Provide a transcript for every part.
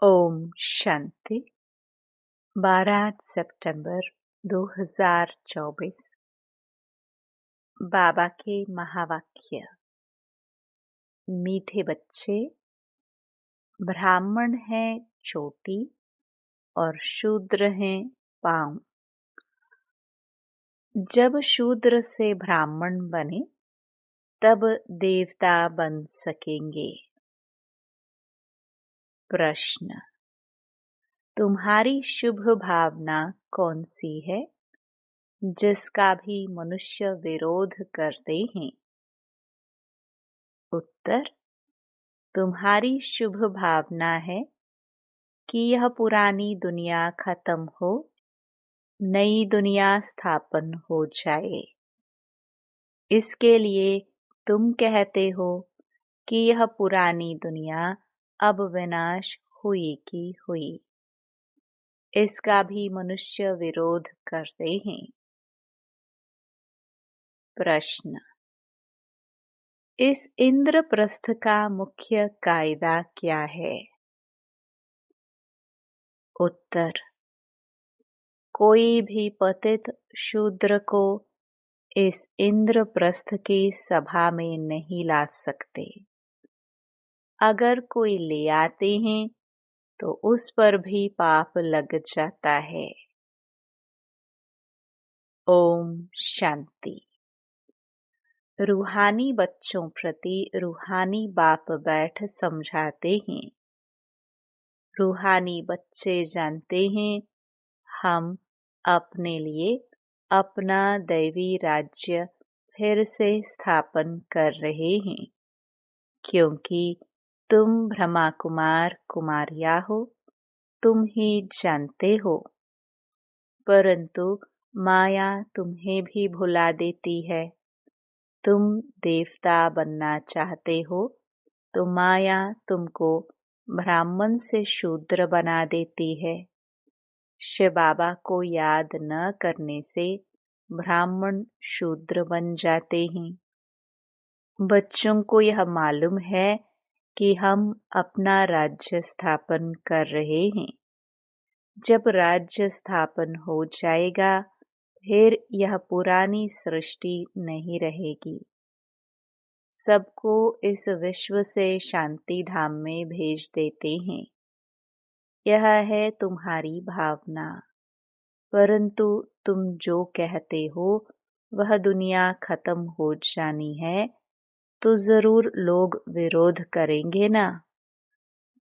ओम शांति। 12 सितंबर 2024। बाबा के महावाक्य। मीठे बच्चे, ब्राह्मण हैं चोटी और शूद्र हैं पांव। जब शूद्र से ब्राह्मण बने तब देवता बन सकेंगे। प्रश्न: तुम्हारी शुभ भावना कौन सी है जिसका भी मनुष्य विरोध करते हैं? उत्तर: तुम्हारी शुभ भावना है कि यह पुरानी दुनिया खत्म हो, नई दुनिया स्थापन हो जाए। इसके लिए तुम कहते हो कि यह पुरानी दुनिया अब विनाश हुई की हुई। इसका भी मनुष्य विरोध करते हैं। प्रश्न: इस इंद्रप्रस्थ का मुख्य कायदा क्या है? उत्तर: कोई भी पतित शूद्र को इस इंद्रप्रस्थ की सभा में नहीं ला सकते। अगर कोई ले आते हैं तो उस पर भी पाप लग जाता है। ओम शांति। रूहानी बच्चों प्रति रूहानी बाप बैठ समझाते हैं। रूहानी बच्चे जानते हैं हम अपने लिए अपना दैवी राज्य फिर से स्थापन कर रहे हैं, क्योंकि तुम ब्रह्मा कुमार कुमारिया हो, तुम ही जानते हो। परंतु माया तुम्हें भी भुला देती है। तुम देवता बनना चाहते हो तो माया तुमको ब्राह्मण से शूद्र बना देती है। शिव बाबा को याद न करने से ब्राह्मण शूद्र बन जाते हैं। बच्चों को यह मालूम है कि हम अपना राज्य स्थापन कर रहे हैं। जब राज्य स्थापन हो जाएगा फिर यह पुरानी सृष्टि नहीं रहेगी। सबको इस विश्व से शांति धाम में भेज देते हैं। यह है तुम्हारी भावना। परंतु तुम जो कहते हो वह दुनिया खत्म हो जानी है तो जरूर लोग विरोध करेंगे ना।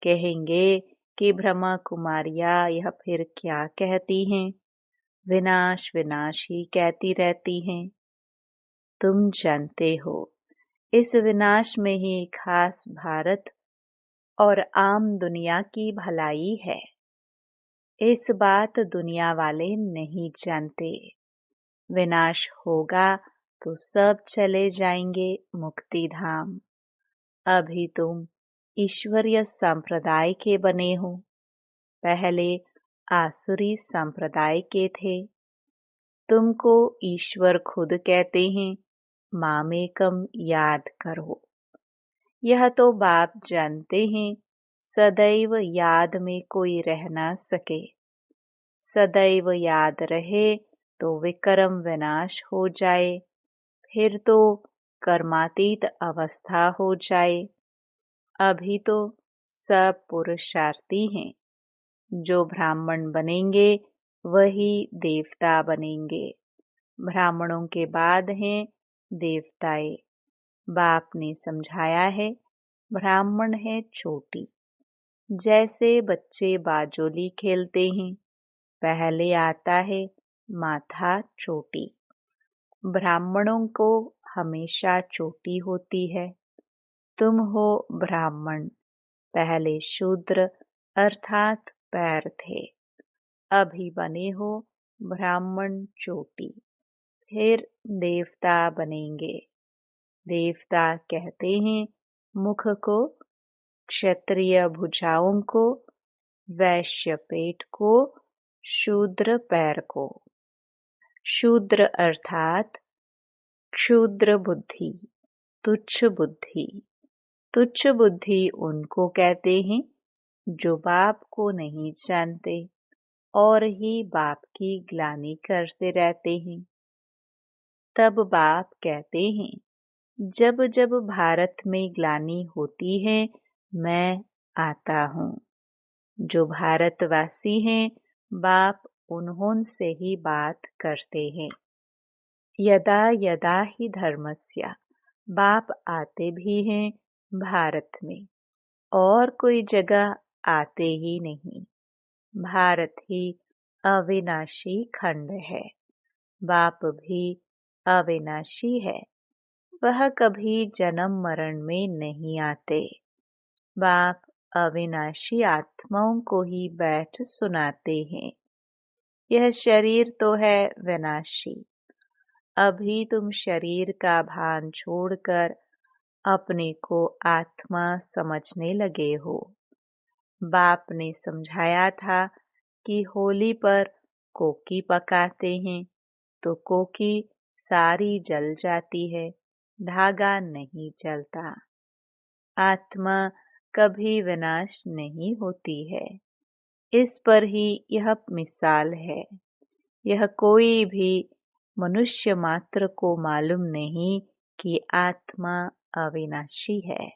कहेंगे कि ब्रह्मा कुमारिया यह फिर क्या कहती हैं, विनाश विनाश ही कहती रहती हैं। तुम जानते हो इस विनाश में ही खास भारत और आम दुनिया की भलाई है। इस बात दुनिया वाले नहीं जानते। विनाश होगा तो सब चले जाएंगे मुक्ति धाम। अभी तुम ईश्वरीय संप्रदाय के बने हो, पहले आसुरी संप्रदाय के थे। तुमको ईश्वर खुद कहते हैं मामेकम याद करो। यह तो बाप जानते हैं सदैव याद में कोई रह ना सके। सदैव याद रहे तो विक्रम विनाश हो जाए, फिर तो कर्मातीत अवस्था हो जाए। अभी तो सब पुरुषार्थी हैं। जो ब्राह्मण बनेंगे वही देवता बनेंगे। ब्राह्मणों के बाद हैं देवताएं। बाप ने समझाया है ब्राह्मण है चोटी। जैसे बच्चे बाजोली खेलते हैं, पहले आता है माथा चोटी। ब्राह्मणों को हमेशा चोटी होती है। तुम हो ब्राह्मण, पहले शूद्र अर्थात पैर थे। अभी बने हो ब्राह्मण चोटी, फिर देवता बनेंगे। देवता कहते हैं मुख को, क्षत्रिय भुजाओं को, वैश्य पेट को, शूद्र पैर को। शूद्र अर्थात क्षुद्र बुद्धि, तुच्छ बुद्धि। तुच्छ बुद्धि उनको कहते हैं जो बाप को नहीं जानते और ही बाप की ग्लानि करते रहते हैं। तब बाप कहते हैं, जब जब भारत में ग्लानि होती है मैं आता हूँ। जो भारतवासी हैं बाप उन्होंने ही बात करते हैं। यदा यदा ही धर्मस्य, बाप आते भी हैं भारत में, और कोई जगह आते ही नहीं। भारत ही अविनाशी खंड है, बाप भी अविनाशी है। वह कभी जन्म मरण में नहीं आते। बाप अविनाशी आत्माओं को ही बैठ सुनाते हैं। यह शरीर तो है विनाशी। अभी तुम शरीर का भान छोड़कर अपने को आत्मा समझने लगे हो। बाप ने समझाया था कि होली पर कोकी पकाते हैं तो कोकी सारी जल जाती है, धागा नहीं जलता। आत्मा कभी विनाश नहीं होती है। इस पर ही यह मिसाल है। यह कोई भी मनुष्य मात्र को मालूम नहीं कि आत्मा अविनाशी है।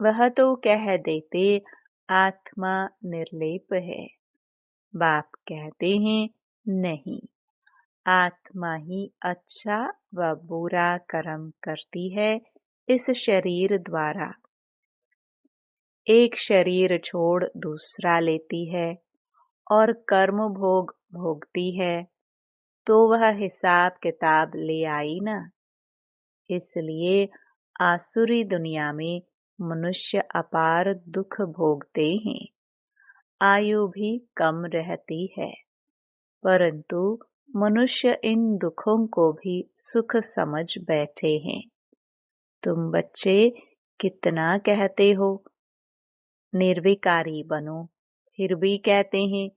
वह तो कह देते आत्मा निर्लेप है। बाप कहते हैं नहीं, आत्मा ही अच्छा व बुरा कर्म करती है इस शरीर द्वारा। एक शरीर छोड़ दूसरा लेती है और कर्म भोग भोगती है, तो वह हिसाब किताब ले आई ना। इसलिए आसुरी दुनिया में मनुष्य अपार दुख भोगते हैं। आयु भी कम रहती है, परंतु मनुष्य इन दुखों को भी सुख समझ बैठे हैं। तुम बच्चे कितना कहते हो निर्विकारी बनो, फिर भी कहते हैं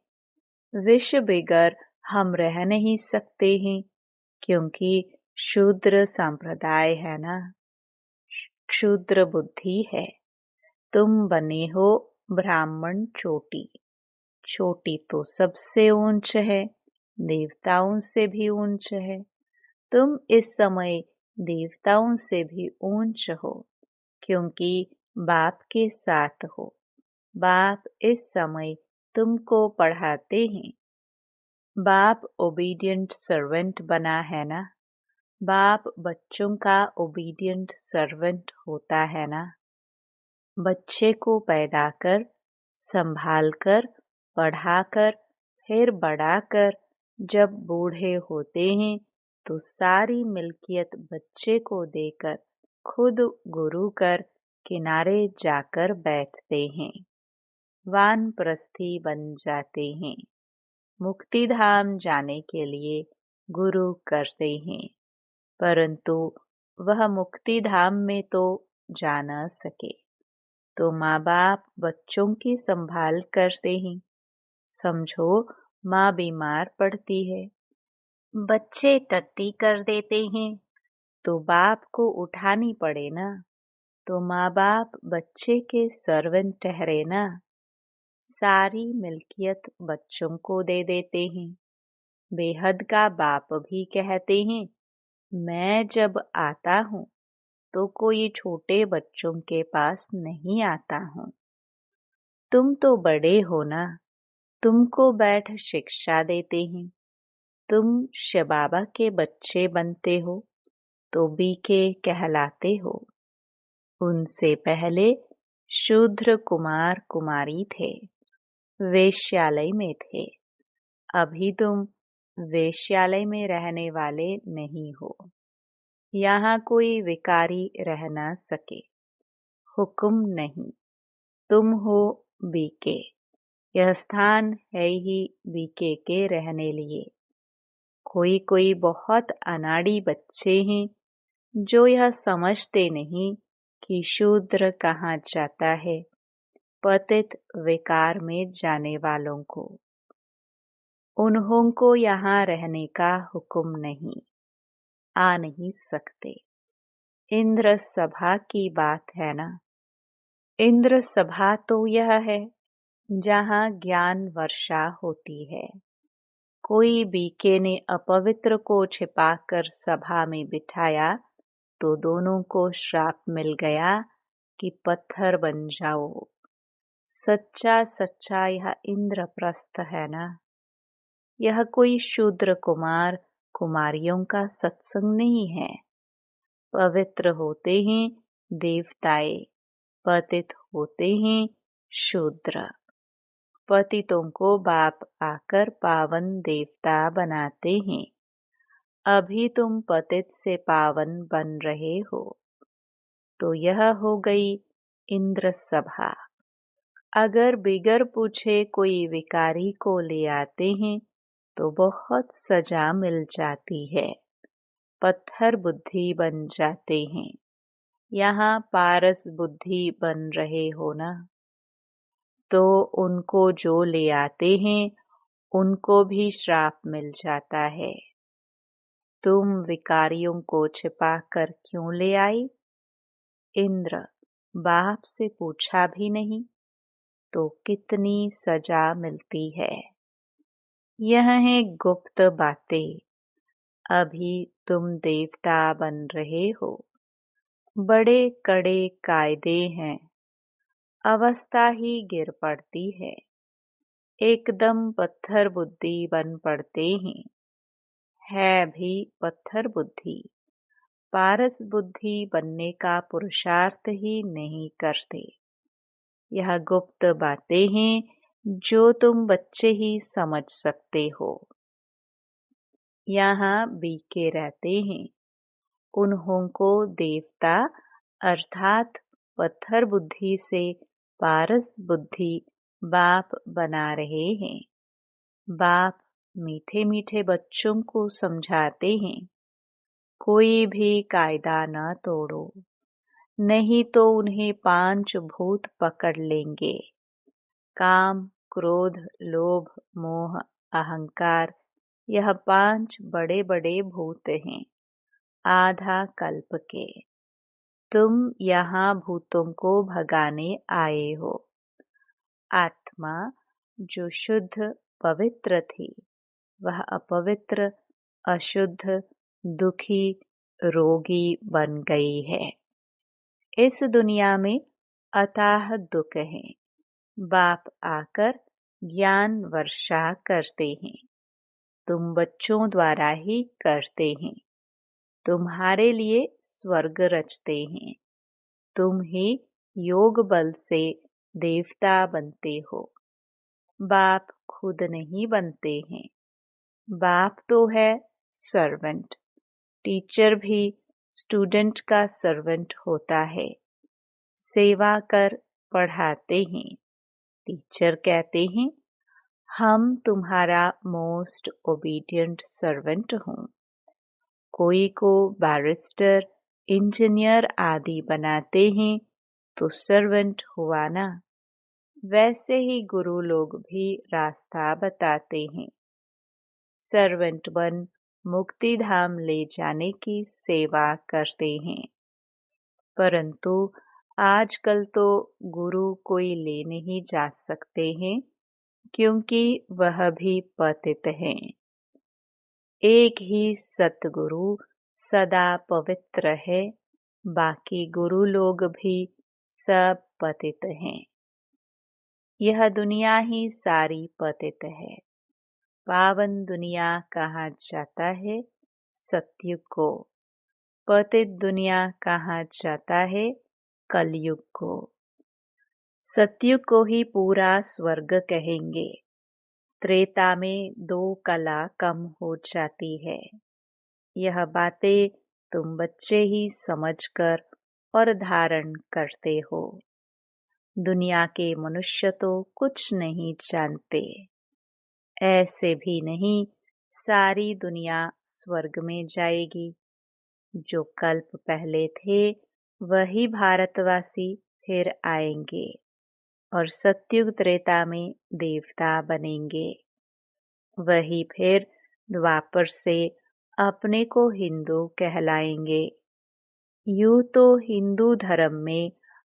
विष बिगर हम रह नहीं सकते हैं, क्योंकि शूद्र संप्रदाय है ना, क्षुद्र बुद्धि है। तुम बने हो ब्राह्मण चोटी। चोटी तो सबसे ऊंच है, देवताओं से भी ऊंच है। तुम इस समय देवताओं से भी ऊंच हो, क्योंकि बाप के साथ हो। बाप इस समय तुमको पढ़ाते हैं। बाप ओबीडियंट सर्वेंट बना है ना। बाप बच्चों का ओबीडियंट सर्वेंट होता है ना। बच्चे को पैदा कर, संभाल कर, पढ़ाकर, फिर बड़ा कर जब बूढ़े होते हैं तो सारी मिल्कियत बच्चे को देकर खुद गुरु कर किनारे जाकर बैठते हैं। वानप्रस्थी बन जाते हैं। मुक्ति धाम जाने के लिए गुरु करते हैं, परंतु वह मुक्ति धाम में तो जा न सके, तो माँ बाप बच्चों की संभाल करते हैं। समझो माँ बीमार पड़ती है, बच्चे टट्टी कर देते हैं, तो बाप को उठानी पड़े ना। तो माँ बाप बच्चे के सर्वेंट ठहरे ना। सारी मिल्कियत बच्चों को दे देते हैं। बेहद का बाप भी कहते हैं मैं जब आता हूँ तो कोई छोटे बच्चों के पास नहीं आता हूँ। तुम तो बड़े हो ना, तुमको बैठ शिक्षा देते हैं। तुम शबाबा के बच्चे बनते हो तो बीके कहलाते हो। उनसे पहले शूद्र कुमार कुमारी थे, वेश्यालय में थे। अभी तुम वेश्यालय में रहने वाले नहीं हो। यहाँ कोई विकारी रह न सके। हुक्म नहीं, तुम हो बीके। यह स्थान है ही बीके के रहने लिए। कोई कोई बहुत अनाड़ी बच्चे हैं जो यह समझते नहीं कि शूद्र कहाँ जाता है, पतित विकार में जाने वालों को। उन्हों को यहाँ रहने का हुक्म नहीं, आ नहीं सकते। इंद्र सभा की बात है ना। इंद्र सभा तो यह है जहाँ ज्ञान वर्षा होती है। कोई बीके ने अपवित्र को छिपाकर सभा में बिठाया तो दोनों को श्राप मिल गया कि पत्थर बन जाओ। सच्चा सच्चा यह इंद्रप्रस्थ है ना। यह कोई शूद्र कुमार कुमारियों का सत्संग नहीं है। पवित्र होते ही देवताए, पतित होते ही शूद्र। पतितों को बाप आकर पावन देवता बनाते हैं। अभी तुम पतित से पावन बन रहे हो। तो यह हो गई इंद्र सभा। अगर बिगर पूछे कोई विकारी को ले आते हैं तो बहुत सजा मिल जाती है। पत्थर बुद्धि बन जाते हैं। यहाँ पारस बुद्धि बन रहे हो ना। तो उनको जो ले आते हैं उनको भी श्राप मिल जाता है। तुम विकारियों को छिपा कर क्यों ले आई? इंद्र, बाप से पूछा भी नहीं तो कितनी सजा मिलती है। यह है गुप्त बातें। अभी तुम देवता बन रहे हो। बड़े कड़े कायदे हैं। अवस्था ही गिर पड़ती है। एकदम पत्थर बुद्धि बन पड़ते हैं। है भी पत्थर बुद्धि। पारस बुद्धि बनने का पुरुषार्थ ही नहीं करते। यह गुप्त बातें हैं जो तुम बच्चे ही समझ सकते हो। यहाँ बीके रहते हैं। उन्हों को देवता अर्थात पत्थर बुद्धि से पारस बुद्धि बाप बना रहे हैं। बाप मीठे मीठे बच्चों को समझाते हैं, कोई भी कायदा न तोड़ो, नहीं तो उन्हें 5 भूत पकड़ लेंगे। काम, क्रोध, लोभ, मोह, अहंकार, यह 5 बड़े बड़े भूत हैं, आधा कल्प के। तुम यहाँ भूतों को भगाने आए हो। आत्मा जो शुद्ध पवित्र थी वह अपवित्र, अशुद्ध, दुखी, रोगी बन गई है। इस दुनिया में अथाह दुख है। बाप आकर ज्ञान वर्षा करते हैं। तुम बच्चों द्वारा ही करते हैं। तुम्हारे लिए स्वर्ग रचते हैं। तुम ही योग बल से देवता बनते हो। बाप खुद नहीं बनते हैं। बाप तो है सर्वेंट। टीचर भी स्टूडेंट का सर्वेंट होता है। सेवा कर पढ़ाते हैं। टीचर कहते हैं, हम तुम्हारा मोस्ट ओबीडिएंट सर्वेंट हूँ। कोई को बैरिस्टर, इंजीनियर आदि बनाते हैं तो सर्वेंट हुआ ना। वैसे ही गुरु लोग भी रास्ता बताते हैं। सर्वेंट बन मुक्ति धाम ले जाने की सेवा करते हैं। परंतु आजकल तो गुरु कोई ले नहीं जा सकते हैं क्योंकि वह भी पतित हैं। एक ही सतगुरु सदा पवित्र है, बाकी गुरु लोग भी सब पतित हैं। यह दुनिया ही सारी पतित है। पावन दुनिया कहा जाता है सतयुग को। पतित दुनिया कहा जाता है कलयुग को। सतयुग को ही पूरा स्वर्ग कहेंगे। त्रेता में 2 कला कम हो जाती है। यह बातें तुम बच्चे ही समझकर और धारण करते हो। दुनिया के मनुष्य तो कुछ नहीं जानते। ऐसे भी नहीं सारी दुनिया स्वर्ग में जाएगी। जो कल्प पहले थे वही भारतवासी फिर आएंगे और सतयुग त्रेता में देवता बनेंगे। वही फिर द्वापर से अपने को हिंदू कहलाएंगे। यूं तो हिंदू धर्म में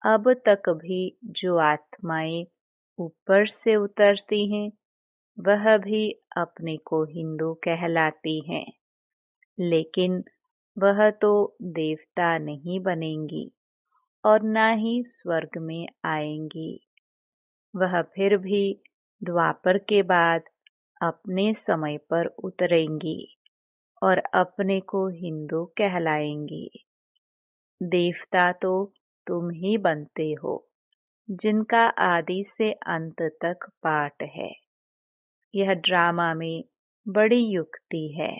अब तक भी जो आत्माएं ऊपर से उतरती हैं वह भी अपने को हिंदू कहलाती हैं, लेकिन वह तो देवता नहीं बनेंगी और न ही स्वर्ग में आएंगी। वह फिर भी द्वापर के बाद अपने समय पर उतरेंगी और अपने को हिंदू कहलाएंगी। देवता तो तुम ही बनते हो, जिनका आदि से अंत तक पाठ है। यह ड्रामा में बड़ी युक्ति है,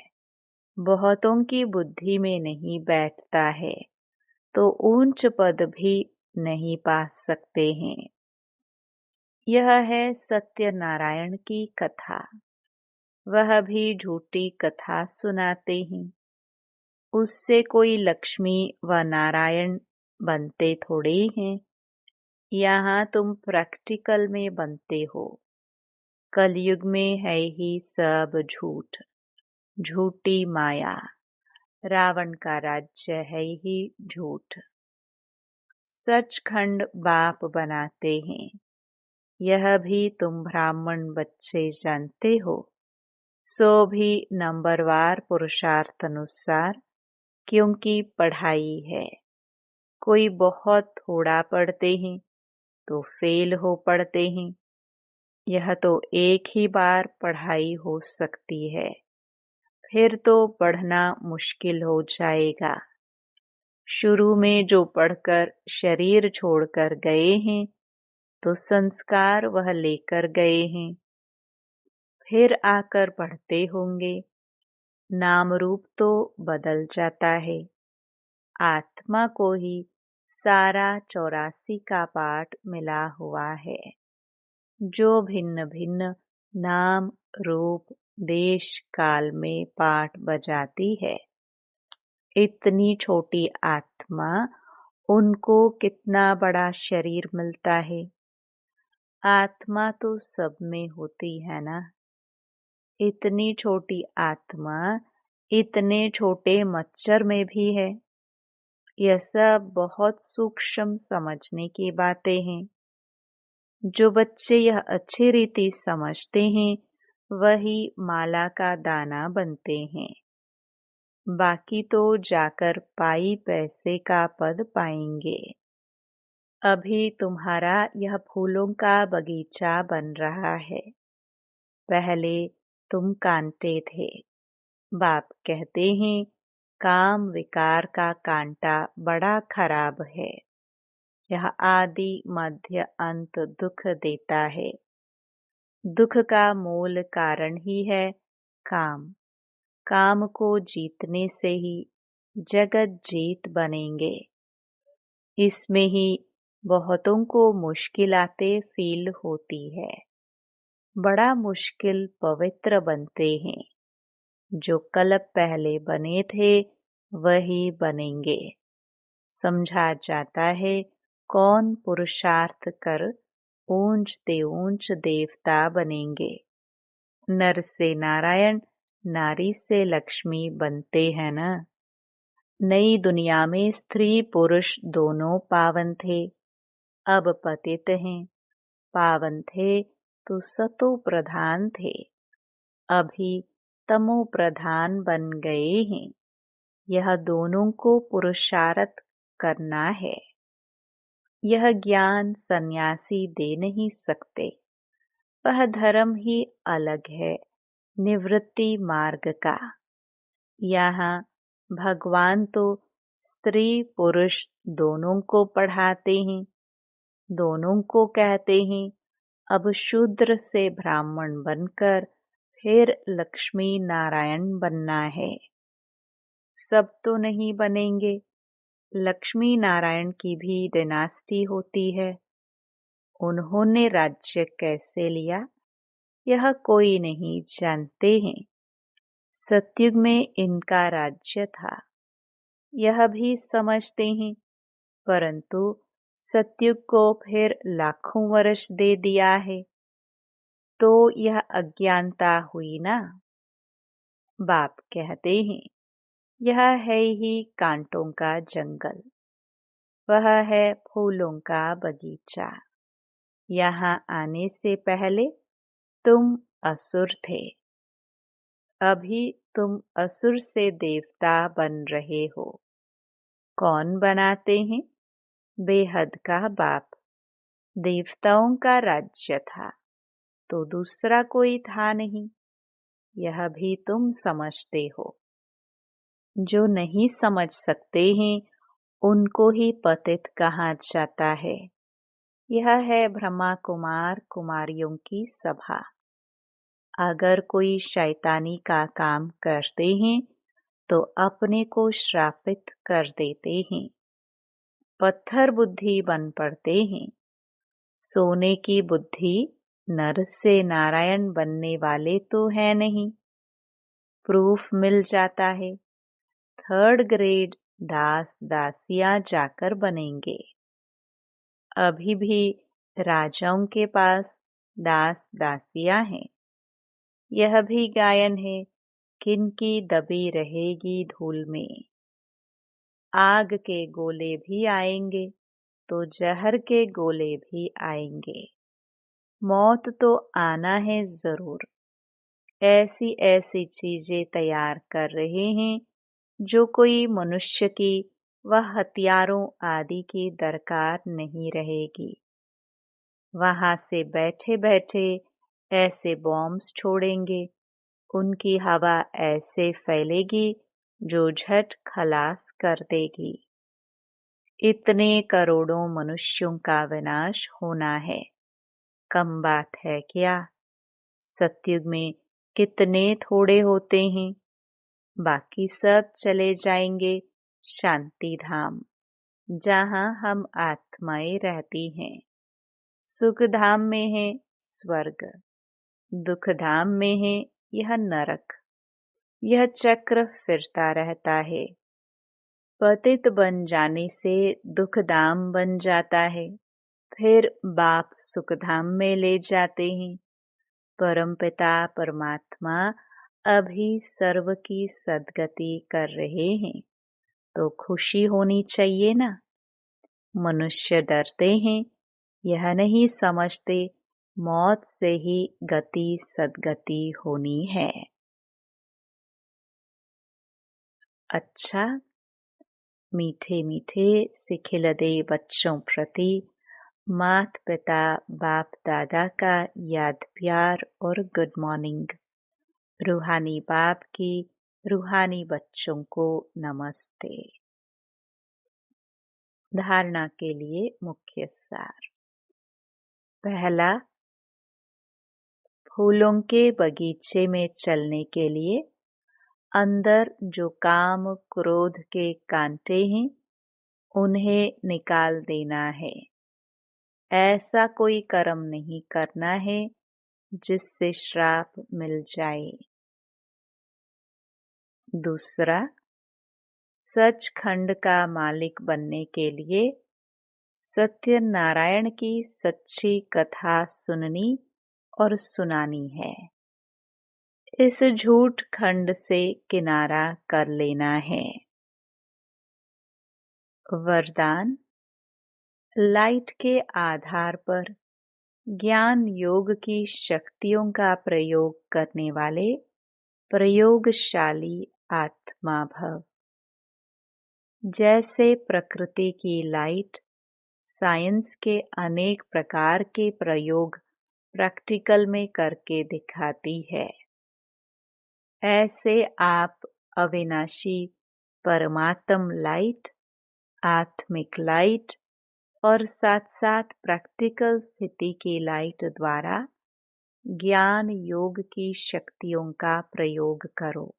बहुतों की बुद्धि में नहीं बैठता है तो ऊंच पद भी नहीं पा सकते हैं। यह है सत्यनारायण की कथा। वह भी झूठी कथा सुनाते हैं। उससे कोई लक्ष्मी व नारायण बनते थोड़े हैं। यहाँ तुम प्रैक्टिकल में बनते हो। कलयुग में है ही सब झूठ, झूठी माया। रावण का राज्य है ही झूठ। सचखंड बाप बनाते हैं। यह भी तुम ब्राह्मण बच्चे जानते हो। सो भी नंबरवार पुरुषार्थ अनुसार, क्योंकि पढ़ाई है। कोई बहुत थोड़ा पढ़ते हैं तो फेल हो पढ़ते हैं। यह तो एक ही बार पढ़ाई हो सकती है, फिर तो पढ़ना मुश्किल हो जाएगा। शुरू में जो पढ़कर शरीर छोड़कर गए हैं तो संस्कार वह लेकर गए हैं, फिर आकर पढ़ते होंगे। नाम रूप तो बदल जाता है। आत्मा को ही सारा 84 का पाठ मिला हुआ है, जो भिन्न भिन्न नाम रूप देश काल में पाठ बजाती है। इतनी छोटी आत्मा, उनको कितना बड़ा शरीर मिलता है। आत्मा तो सब में होती है ना। इतनी छोटी आत्मा इतने छोटे मच्छर में भी है। यह सब बहुत सूक्ष्म समझने की बातें हैं। जो बच्चे यह अच्छी रीति समझते हैं वही माला का दाना बनते हैं। बाकी तो जाकर पाई पैसे का पद पाएंगे। अभी तुम्हारा यह फूलों का बगीचा बन रहा है। पहले तुम कांटे थे। बाप कहते हैं काम विकार का कांटा बड़ा खराब है। यह आदि मध्य अंत दुख देता है। दुख का मूल कारण ही है काम। काम को जीतने से ही जगत जीत बनेंगे। इसमें ही बहुतों को मुश्किलातें फील होती है। बड़ा मुश्किल पवित्र बनते हैं। जो कल्प पहले बने थे वही बनेंगे। समझा जाता है कौन पुरुषार्थ कर ऊंचते ऊंच देवता बनेंगे। नर से नारायण, नारी से लक्ष्मी बनते हैं ना। नई दुनिया में स्त्री पुरुष दोनों पावन थे, अब पतित हैं। पावन थे तो सतो प्रधान थे, अभी तमो प्रधान बन गए हैं। यह दोनों को पुरुषार्थ करना है। यह ज्ञान सन्यासी दे नहीं सकते। वह धर्म ही अलग है, निवृत्ति मार्ग का। यहाँ भगवान तो स्त्री पुरुष दोनों को पढ़ाते हैं। दोनों को कहते हैं अब शूद्र से ब्राह्मण बनकर फिर लक्ष्मी नारायण बनना है। सब तो नहीं बनेंगे। लक्ष्मी नारायण की भी डिनास्टी होती है। उन्होंने राज्य कैसे लिया यह कोई नहीं जानते हैं। सतयुग में इनका राज्य था, यह भी समझते हैं, परंतु सतयुग को फिर लाखों वर्ष दे दिया है तो यह अज्ञानता हुई ना। बाप कहते हैं यह है ही कांटों का जंगल, वह है फूलों का बगीचा। यहाँ आने से पहले तुम असुर थे। अभी तुम असुर से देवता बन रहे हो। कौन बनाते हैं? बेहद का बाप। देवताओं का राज्य था तो दूसरा कोई था नहीं। यह भी तुम समझते हो। जो नहीं समझ सकते हैं उनको ही पतित कहा जाता है। यह है ब्रह्मा कुमार कुमारियों की सभा। अगर कोई शैतानी का काम करते हैं तो अपने को श्रापित कर देते हैं। पत्थर बुद्धि बन पड़ते हैं। सोने की बुद्धि नर से नारायण बनने वाले तो है नहीं। प्रूफ मिल जाता है। थर्ड ग्रेड दास दासियां जाकर बनेंगे। अभी भी राजाओं के पास दास दासियां हैं। यह भी गायन है, किनकी दबी रहेगी धूल में। आग के गोले भी आएंगे तो जहर के गोले भी आएंगे। मौत तो आना है जरूर। ऐसी ऐसी चीजें तैयार कर रहे हैं जो कोई मनुष्य की व हथियारों आदि की दरकार नहीं रहेगी। वहां से बैठे बैठे ऐसे बॉम्ब्स छोड़ेंगे, उनकी हवा ऐसे फैलेगी जो झट खलास कर देगी। इतने करोड़ों मनुष्यों का विनाश होना है। कम बात है क्या? सतयुग में कितने थोड़े होते हैं। बाकी सब चले जाएंगे शांति धाम, जहां हम आत्माएं रहती हैं। सुख धाम में है स्वर्ग, दुख धाम में है यह नरक। यह चक्र फिरता रहता है। पतित बन जाने से दुख धाम बन जाता है। फिर बाप सुखधाम में ले जाते हैं। परमपिता परमात्मा अभी सर्व की सद्गति कर रहे हैं तो खुशी होनी चाहिए ना। मनुष्य डरते हैं, यह नहीं समझते मौत से ही गति सद्गति होनी है। अच्छा, मीठे मीठे सिखिलदे बच्चों प्रति मात पिता बाप दादा का याद प्यार और गुड मॉर्निंग। रूहानी बाप की रूहानी बच्चों को नमस्ते। धारणा के लिए मुख्य सार। पहला, फूलों के बगीचे में चलने के लिए अंदर जो काम क्रोध के कांटे हैं उन्हें निकाल देना है। ऐसा कोई कर्म नहीं करना है जिससे श्राप मिल जाए। दूसरा, सचखंड का मालिक बनने के लिए सत्यनारायण की सच्ची कथा सुननी और सुनानी है। इस झूठ खंड से किनारा कर लेना है। वरदान, लाइट के आधार पर ज्ञान योग की शक्तियों का प्रयोग करने वाले प्रयोगशाली आत्मा भव। जैसे प्रकृति की लाइट साइंस के अनेक प्रकार के प्रयोग प्रैक्टिकल में करके दिखाती है, ऐसे आप अविनाशी परमात्म लाइट, आत्मिक लाइट और साथ साथ प्रैक्टिकल स्थिति की लाइट द्वारा ज्ञान योग की शक्तियों का प्रयोग करो।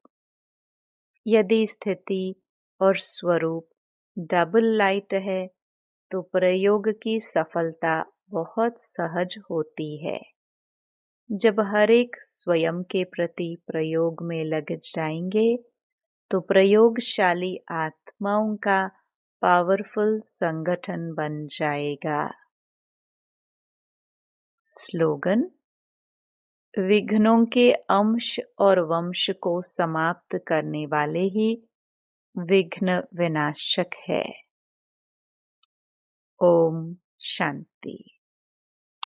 यदि स्थिति और स्वरूप डबल लाइट है तो प्रयोग की सफलता बहुत सहज होती है। जब हर एक स्वयं के प्रति प्रयोग में लग जाएंगे तो प्रयोगशाली आत्माओं का पावरफुल संगठन बन जाएगा। स्लोगन, विघ्नों के अंश और वंश को समाप्त करने वाले ही विघ्न विनाशक है। ओम शांति।